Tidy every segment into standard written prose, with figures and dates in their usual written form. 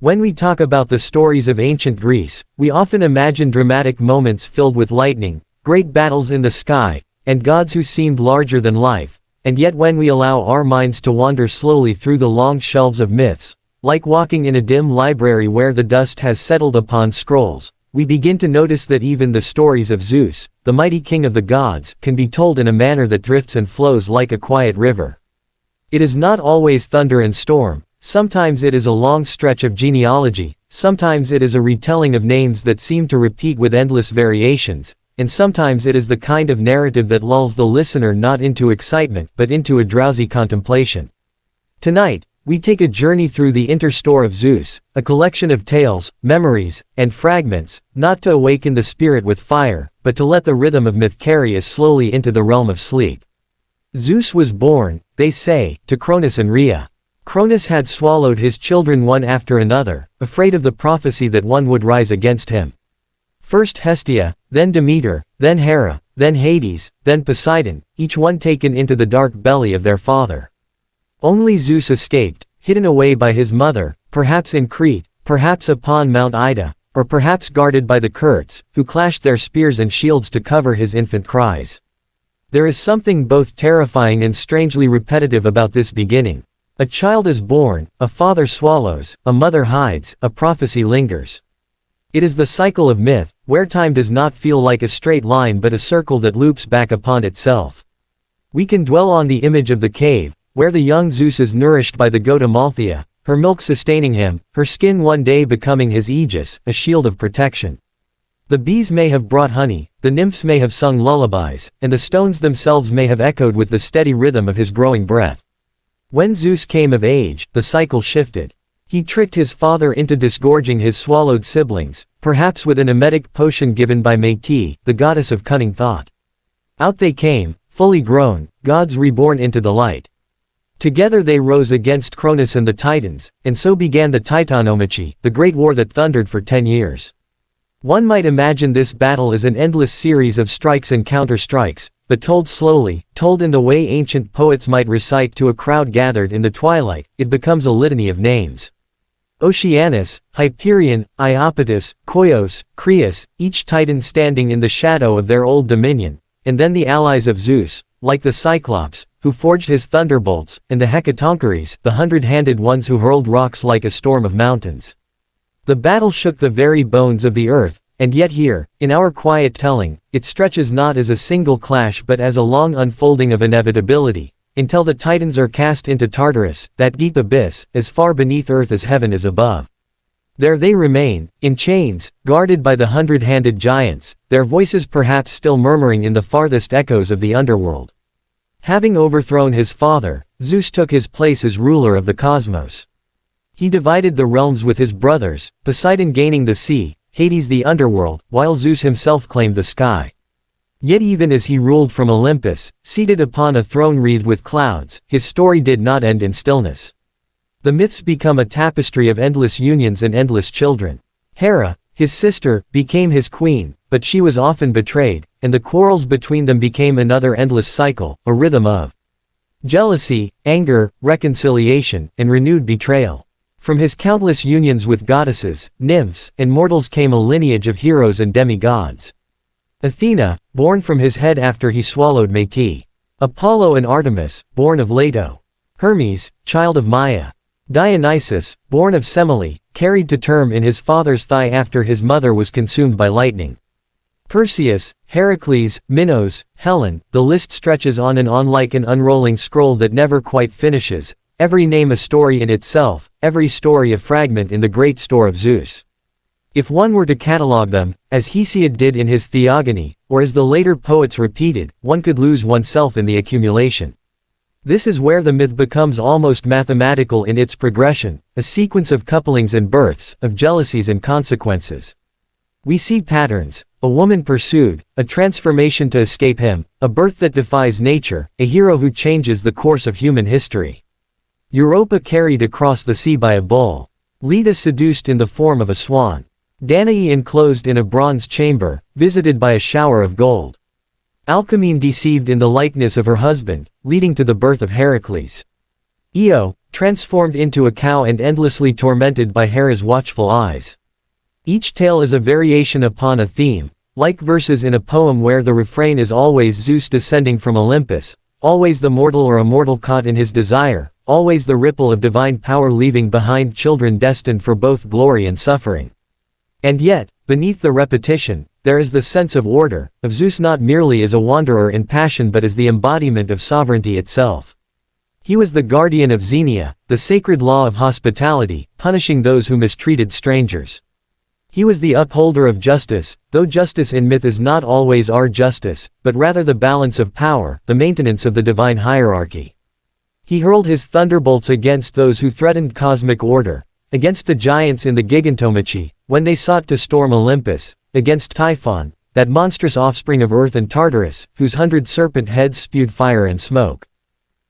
When we talk about the stories of ancient Greece, we often imagine dramatic moments filled with lightning, great battles in the sky, and gods who seemed larger than life, and yet when we allow our minds to wander slowly through the long shelves of myths, like walking in a dim library where the dust has settled upon scrolls, we begin to notice that even the stories of Zeus, the mighty king of the gods, can be told in a manner that drifts and flows like a quiet river. It is not always thunder and storm, sometimes it is a long stretch of genealogy, sometimes it is a retelling of names that seem to repeat with endless variations, and sometimes it is the kind of narrative that lulls the listener not into excitement but into a drowsy contemplation. Tonight, we take a journey through the inner store of Zeus, a collection of tales, memories, and fragments, not to awaken the spirit with fire, but to let the rhythm of myth carry us slowly into the realm of sleep. Zeus was born, they say, to Cronus and Rhea. Cronus had swallowed his children one after another, afraid of the prophecy that one would rise against him. First Hestia, then Demeter, then Hera, then Hades, then Poseidon, each one taken into the dark belly of their father. Only Zeus escaped, hidden away by his mother, perhaps in Crete, perhaps upon Mount Ida, or perhaps guarded by the Curts, who clashed their spears and shields to cover his infant cries. There is something both terrifying and strangely repetitive about this beginning. A child is born, a father swallows, a mother hides, a prophecy lingers. It is the cycle of myth, where time does not feel like a straight line but a circle that loops back upon itself. We can dwell on the image of the cave, where the young Zeus is nourished by the goat Amalthea, her milk sustaining him, her skin one day becoming his aegis, a shield of protection. The bees may have brought honey, the nymphs may have sung lullabies, and the stones themselves may have echoed with the steady rhythm of his growing breath. When Zeus came of age, the cycle shifted. He tricked his father into disgorging his swallowed siblings, perhaps with an emetic potion given by Métis, the goddess of cunning thought. Out they came, fully grown, gods reborn into the light. Together they rose against Cronus and the Titans, and so began the Titanomachy, the great war that thundered for 10 years. One might imagine this battle as an endless series of strikes and counter-strikes, but told slowly, told in the way ancient poets might recite to a crowd gathered in the twilight, it becomes a litany of names. Oceanus, Hyperion, Iapetus, Koios, Creus, each titan standing in the shadow of their old dominion, and then the allies of Zeus, like the Cyclops, who forged his thunderbolts, and the Hecatoncheires, the hundred-handed ones who hurled rocks like a storm of mountains. The battle shook the very bones of the earth, and yet here, in our quiet telling, it stretches not as a single clash but as a long unfolding of inevitability, until the Titans are cast into Tartarus, that deep abyss, as far beneath earth as heaven is above. There they remain, in chains, guarded by the hundred-handed giants, their voices perhaps still murmuring in the farthest echoes of the underworld. Having overthrown his father, Zeus took his place as ruler of the cosmos. He divided the realms with his brothers, Poseidon gaining the sea, Hades the underworld, while Zeus himself claimed the sky. Yet even as he ruled from Olympus, seated upon a throne wreathed with clouds, his story did not end in stillness. The myths become a tapestry of endless unions and endless children. Hera, his sister, became his queen, but she was often betrayed, and the quarrels between them became another endless cycle, a rhythm of jealousy, anger, reconciliation, and renewed betrayal. From his countless unions with goddesses, nymphs, and mortals came a lineage of heroes and demigods. Athena, born from his head after he swallowed Métis. Apollo and Artemis, born of Leto. Hermes, child of Maia. Dionysus, born of Semele, carried to term in his father's thigh after his mother was consumed by lightning. Perseus, Heracles, Minos, Helen, the list stretches on and on like an unrolling scroll that never quite finishes, every name a story in itself, every story a fragment in the great store of Zeus. If one were to catalogue them, as Hesiod did in his Theogony, or as the later poets repeated, one could lose oneself in the accumulation. This is where the myth becomes almost mathematical in its progression, a sequence of couplings and births, of jealousies and consequences. We see patterns: a woman pursued, a transformation to escape him, a birth that defies nature, a hero who changes the course of human history. Europa carried across the sea by a bull. Leda seduced in the form of a swan. Danae enclosed in a bronze chamber, visited by a shower of gold. Alcmene deceived in the likeness of her husband, leading to the birth of Heracles. Io, transformed into a cow and endlessly tormented by Hera's watchful eyes. Each tale is a variation upon a theme, like verses in a poem where the refrain is always Zeus descending from Olympus, always the mortal or immortal caught in his desire, always the ripple of divine power leaving behind children destined for both glory and suffering. And yet, beneath the repetition, there is the sense of order, of Zeus not merely as a wanderer in passion but as the embodiment of sovereignty itself. He was the guardian of Xenia, the sacred law of hospitality, punishing those who mistreated strangers. He was the upholder of justice, though justice in myth is not always our justice, but rather the balance of power, the maintenance of the divine hierarchy. He hurled his thunderbolts against those who threatened cosmic order, against the giants in the Titanomachy, when they sought to storm Olympus, against Typhon, that monstrous offspring of Earth and Tartarus, whose 100 serpent heads spewed fire and smoke.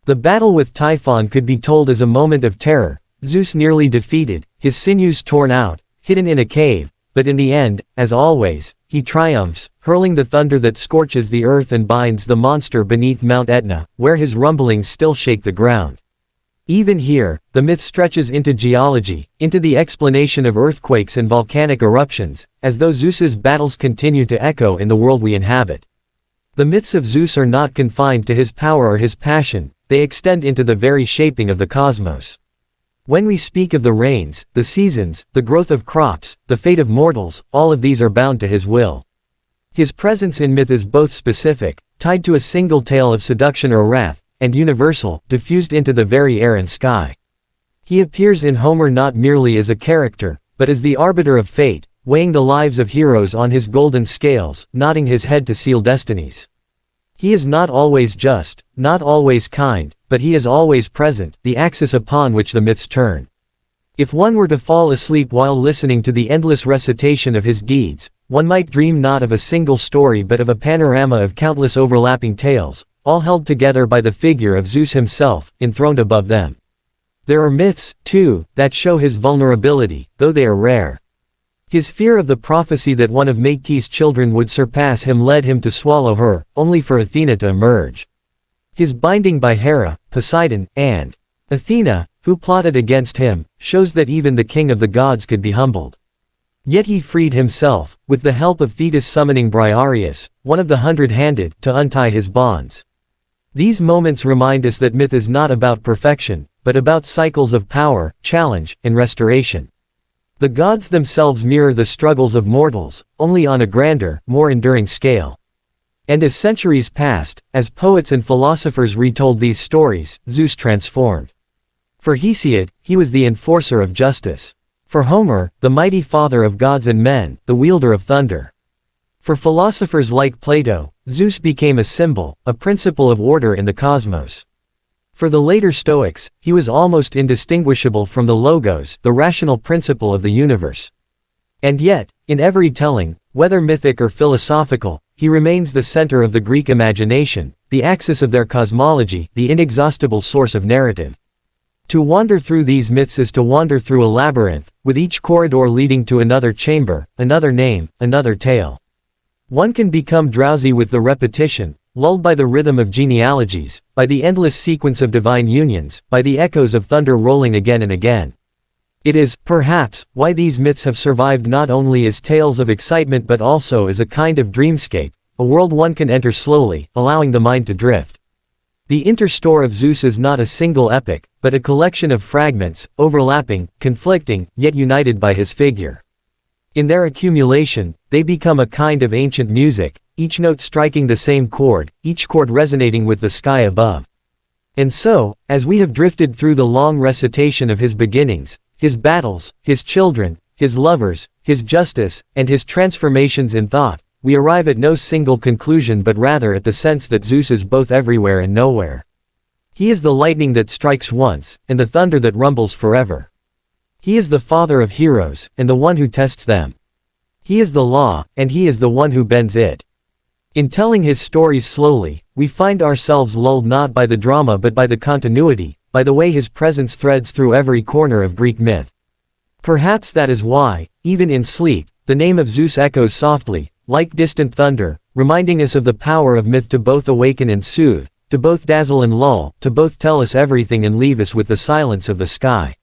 The battle with Typhon could be told as a moment of terror, Zeus nearly defeated, his sinews torn out, hidden in a cave, but in the end, as always, he triumphs, hurling the thunder that scorches the earth and binds the monster beneath Mount Etna, where his rumblings still shake the ground. Even here, the myth stretches into geology, into the explanation of earthquakes and volcanic eruptions, as though Zeus's battles continue to echo in the world we inhabit. The myths of Zeus are not confined to his power or his passion, they extend into the very shaping of the cosmos. When we speak of the rains, the seasons, the growth of crops, the fate of mortals, all of these are bound to his will. His presence in myth is both specific, tied to a single tale of seduction or wrath, and universal, diffused into the very air and sky. He appears in Homer not merely as a character, but as the arbiter of fate, weighing the lives of heroes on his golden scales, nodding his head to seal destinies. He is not always just, not always kind, but he is always present, the axis upon which the myths turn. If one were to fall asleep while listening to the endless recitation of his deeds, one might dream not of a single story but of a panorama of countless overlapping tales, all held together by the figure of Zeus himself, enthroned above them. There are myths, too, that show his vulnerability, though they are rare. His fear of the prophecy that one of Metis' children would surpass him led him to swallow her, only for Athena to emerge. His binding by Hera, Poseidon, and Athena, who plotted against him, shows that even the king of the gods could be humbled. Yet he freed himself, with the help of Thetis summoning Briareus, one of the 100-handed, to untie his bonds. These moments remind us that myth is not about perfection, but about cycles of power, challenge, and restoration. The gods themselves mirror the struggles of mortals, only on a grander, more enduring scale. And as centuries passed, as poets and philosophers retold these stories, Zeus transformed. For Hesiod, he was the enforcer of justice. For Homer, the mighty father of gods and men, the wielder of thunder. For philosophers like Plato, Zeus became a symbol, a principle of order in the cosmos. For the later Stoics, he was almost indistinguishable from the logos, the rational principle of the universe. And yet, in every telling, whether mythic or philosophical, he remains the center of the Greek imagination, the axis of their cosmology, the inexhaustible source of narrative. To wander through these myths is to wander through a labyrinth, with each corridor leading to another chamber, another name, another tale. One can become drowsy with the repetition, lulled by the rhythm of genealogies, by the endless sequence of divine unions, by the echoes of thunder rolling again and again. It is, perhaps, why these myths have survived not only as tales of excitement but also as a kind of dreamscape, a world one can enter slowly, allowing the mind to drift. The interstore of Zeus is not a single epic, but a collection of fragments, overlapping, conflicting, yet united by his figure. In their accumulation, they become a kind of ancient music, each note striking the same chord, each chord resonating with the sky above. And so, as we have drifted through the long recitation of his beginnings, his battles, his children, his lovers, his justice, and his transformations in thought, we arrive at no single conclusion but rather at the sense that Zeus is both everywhere and nowhere. He is the lightning that strikes once, and the thunder that rumbles forever. He is the father of heroes, and the one who tests them. He is the law, and he is the one who bends it. In telling his stories slowly, we find ourselves lulled not by the drama but by the continuity, by the way his presence threads through every corner of Greek myth. Perhaps that is why, even in sleep, the name of Zeus echoes softly, like distant thunder, reminding us of the power of myth to both awaken and soothe, to both dazzle and lull, to both tell us everything and leave us with the silence of the sky.